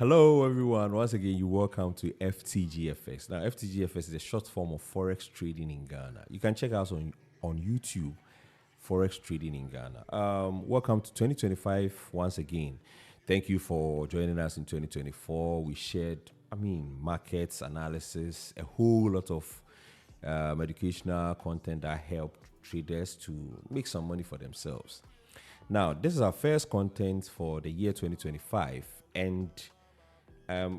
Hello, everyone. Once again, you welcome to FTGFX. Now, FTGFX is a short form of Forex trading in Ghana. You can check us on YouTube, Forex trading in Ghana. Welcome to 2025 once again. Thank you for joining us in 2024. We shared, markets analysis, a whole lot of educational content that helped traders to make some money for themselves. Now, this is our first content for the year 2025, and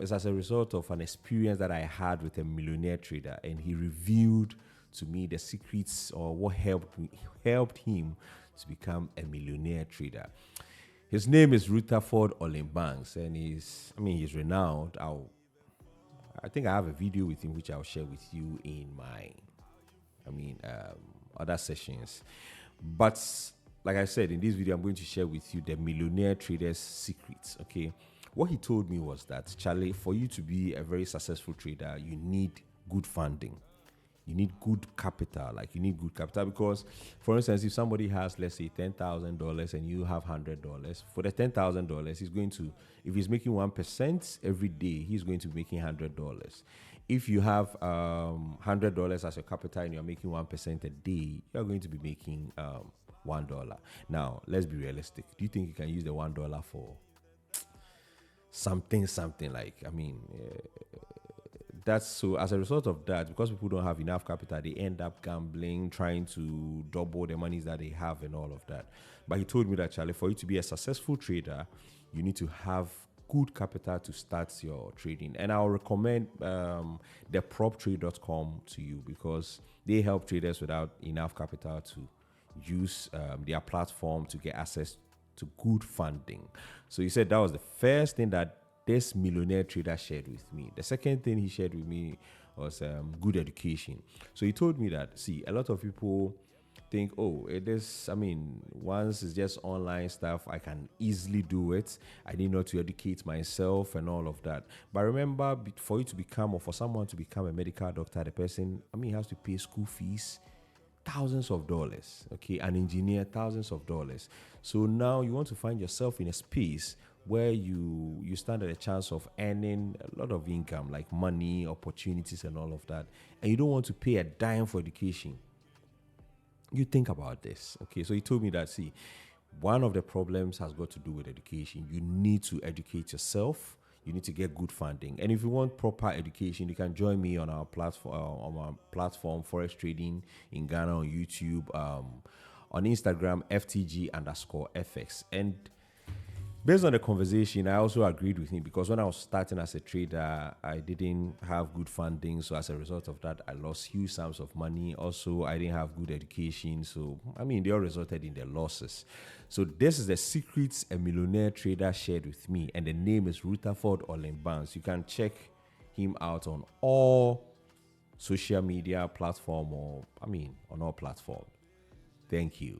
it's as a result of an experience that I had with a millionaire trader, and he revealed to me the secrets or what helped him to become a millionaire trader. His name is Rutherford Olenbanks, and he's renowned. I think I have a video with him which I'll share with you in my, other sessions. But like I said, in this video, I'm going to share with you the millionaire trader's secrets. Okay. What he told me was that, Charlie, for you to be a very successful trader, you need good funding. You need good capital. You need good capital because, for instance, if somebody has, let's say, $10,000 and you have $100, for the $10,000, he's going to, if he's making 1% every day, he's going to be making $100. If you have $100 as your capital and you're making 1% a day, you're going to be making $1. Now, let's be realistic. Do you think you can use the $1 for something that's so as a result of that, because people don't have enough capital, they end up gambling, trying to double the monies that they have and all of that. But he told me that, Charlie, for you to be a successful trader, you need to have good capital to start your trading. And I'll recommend the proptrade.com to you because they help traders without enough capital to use their platform to get access to good funding. So he said that was the first thing that this millionaire trader shared with me. The second thing he shared with me was good education. So he told me that, see, a lot of people think, oh, it is, once it's just online stuff, I can easily do it. I need not to educate myself and all of that. But remember, for you to become, or for someone to become a medical doctor, the person, has to pay school fees, thousands of dollars, okay, an engineer, thousands of dollars. So now you want to find yourself in a space where you stand at a chance of earning a lot of income, like money, opportunities, and all of that, and you don't want to pay a dime for education. You think about this, okay? So he told me that, see, one of the problems has got to do with education. You need to educate yourself. You need to get good funding. And if you want proper education, you can join me on our platform, Forex Trading in Ghana, on YouTube, on Instagram, FTG_FX. And based on the conversation, I also agreed with him because when I was starting as a trader, I didn't have good funding. So as a result of that, I lost huge sums of money. Also, I didn't have good education. So, they all resulted in their losses. So this is the secrets a millionaire trader shared with me. And the name is Rutherford Olenbanks. You can check him out on all social media platform on all platforms. Thank you.